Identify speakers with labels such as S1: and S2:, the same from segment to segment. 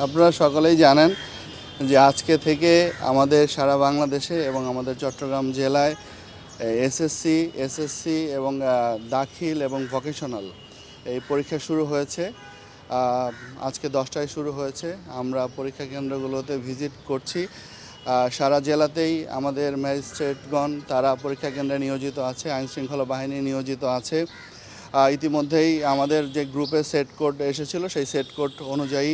S1: আপনারা সকলেই জানেন যে আজকে থেকে আমাদের সারা বাংলাদেশে এবং আমাদের চট্টগ্রাম জেলায় এসএসসি এবং দাখিল এবং ভোকেশনাল এই পরীক্ষা শুরু হয়েছে। আজকে 10টায় শুরু হয়েছে। আমরা পরীক্ষা কেন্দ্রগুলোতে ভিজিট করছি। সারা জেলাতেই আমাদের ম্যাজিস্ট্রেটগণ তারা পরীক্ষা কেন্দ্রে নিয়োজিত আছে, আইনশৃঙ্খলা বাহিনী নিয়োজিত আছে। ইতিমধ্যেই আমাদের যে গ্রুপে সেট কোড এসেছিল সেই সেট কোড অনুযায়ী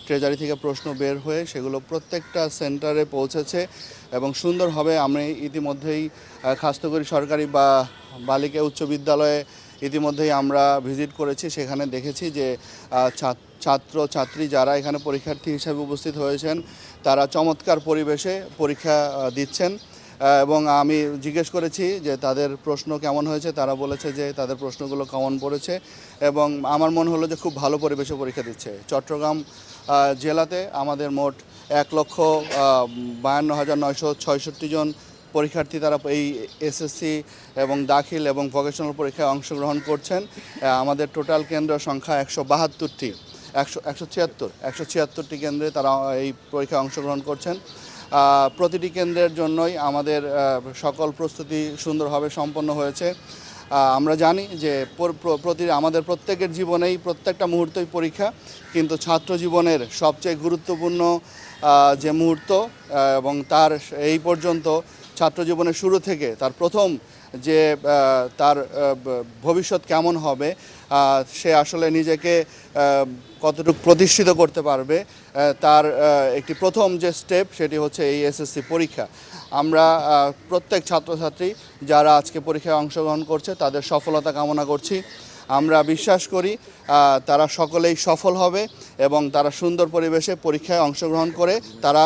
S1: ট্রেজারি থেকে প্রশ্ন বের হয়ে সেগুলো প্রত্যেকটা সেন্টারে পৌঁছেছে এবং সুন্দরভাবে আমি ইতিমধ্যেই খাস্তগিরি সরকারি বালিকা উচ্চ বিদ্যালয়ে ইতিমধ্যেই আমরা ভিজিট করেছি। সেখানে দেখেছি যে ছাত্রছাত্রী যারা এখানে পরীক্ষার্থী হিসেবে উপস্থিত হয়েছেন তারা চমৎকার পরিবেশে পরীক্ষা দিচ্ছেন এবং আমি জিজ্ঞেস করেছি যে তাদের প্রশ্ন কেমন হয়েছে। তারা বলেছে যে তাদের প্রশ্নগুলো কমন পড়েছে এবং আমার মনে হলো যে খুব ভালো পরিবেশে পরীক্ষা দিচ্ছে। চট্টগ্রাম জেলাতে আমাদের মোট 1,52,966 জন পরীক্ষার্থী তারা এই এসএসসি এবং দাখিল এবং ভোকেশনাল পরীক্ষায় অংশগ্রহণ করছেন। আমাদের টোটাল কেন্দ্র সংখ্যা 172টি কেন্দ্রে তারা এই পরীক্ষায় অংশগ্রহণ করছেন। প্রতিটি কেন্দ্রের জন্যই আমাদের সকল প্রস্তুতি সুন্দরভাবে সম্পন্ন হয়েছে। আমরা জানি যে আমাদের প্রত্যেকের জীবনেই প্রত্যেকটা মুহূর্তই পরীক্ষা, কিন্তু ছাত্র জীবনের সবচেয়ে গুরুত্বপূর্ণ যে মুহূর্ত এবং তার এই পর্যন্ত ছাত্র জীবনের শুরু থেকে তার প্রথম যে তার ভবিষ্যৎ কেমন হবে, সে আসলে নিজেকে কতটুকু প্রতিষ্ঠিত করতে পারবে, তার একটি প্রথম যে স্টেপ সেটি হচ্ছে এই এসএসসি পরীক্ষা। আমরা প্রত্যেক ছাত্রছাত্রী যারা আজকে পরীক্ষায় অংশগ্রহণ করছে তাদের সফলতা কামনা করছি। আমরা বিশ্বাস করি তারা সকলেই সফল হবে এবং তারা সুন্দর পরিবেশে পরীক্ষায় অংশগ্রহণ করে তারা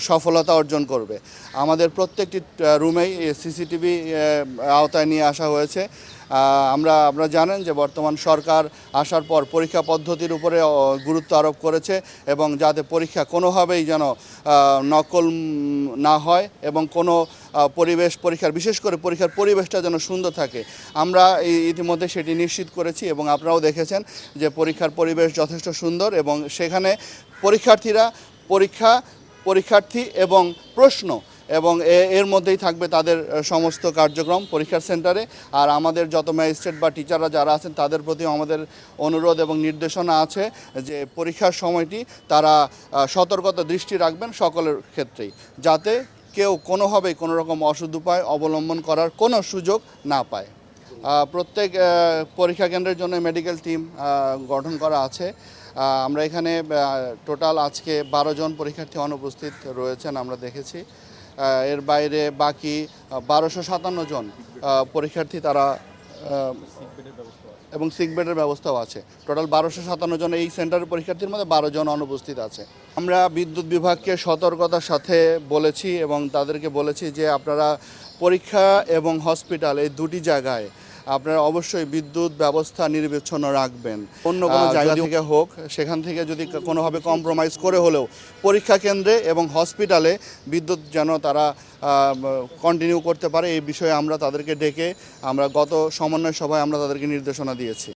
S1: সফলতা অর্জন করবে। আমাদের প্রত্যেকটি রুমেই সিসিটিভি আওতায় নিয়ে আসা হয়েছে। আপনারা জানেন যে বর্তমান সরকার আসার পর পরীক্ষা পদ্ধতির উপরে গুরুত্ব আরোপ করেছে এবং যাতে পরীক্ষা কোনোভাবেই যেন নকল না হয় এবং কোনো পরীক্ষার বিশেষ করে পরীক্ষার পরিবেশটা যেন সুন্দর থাকে, আমরা ইতিমধ্যে সেটি নিশ্চিত করেছি এবং আপনারাও দেখেছেন যে পরীক্ষার পরিবেশ যথেষ্ট সুন্দর এবং সেখানে পরীক্ষার্থী এবং প্রশ্ন এবং এর মধ্যেই থাকবে তাদের সমস্ত কার্যক্রম পরীক্ষার সেন্টারে। আর আমাদের যত ম্যাজিস্ট্রেট বা টিচাররা যারা আছেন তাদের প্রতিও আমাদের অনুরোধ এবং নির্দেশনা আছে যে পরীক্ষার সময়টি তারা সতর্কতা দৃষ্টি রাখবেন সকলের ক্ষেত্রেই, যাতে কেউ কোনোভাবেই কোনো রকম অসৎ উপায় অবলম্বন করার কোনো সুযোগ না পায়। প্রত্যেক পরীক্ষা কেন্দ্রের জন্য মেডিকেল টিম গঠন করা আছে। আমরা এখানে টোটাল আজকে 12 জন পরীক্ষার্থী অনুপস্থিত রয়েছেন আমরা দেখেছি। এর বাইরে বাকি 1257 জন পরীক্ষার্থী তারা এবং সিক বেডের ব্যবস্থাও আছে। টোটাল 1257 জন এই সেন্টারের পরীক্ষার্থীর মধ্যে 12 জন অনুপস্থিত আছে। আমরা বিদ্যুৎ বিভাগকে সতর্কতার সাথে বলেছি এবং তাদেরকে বলেছি যে আপনারা পরীক্ষা এবং হসপিটাল এই দুটি জায়গায় আপনারা অবশ্যই বিদ্যুৎ ব্যবস্থা নিরবিচ্ছিন্ন রাখবেন। অন্য কোনো জায়গা থেকে হোক, সেখান থেকে যদি কোনোভাবে কম্প্রোমাইজ করে হলেও পরীক্ষা কেন্দ্রে এবং হসপিটালে বিদ্যুৎ যেন তারা কন্টিনিউ করতে পারে, এই বিষয়ে আমরা তাদেরকে ডেকে আমরা গত সমন্বয় সভায় আমরা তাদেরকে নির্দেশনা দিয়েছি।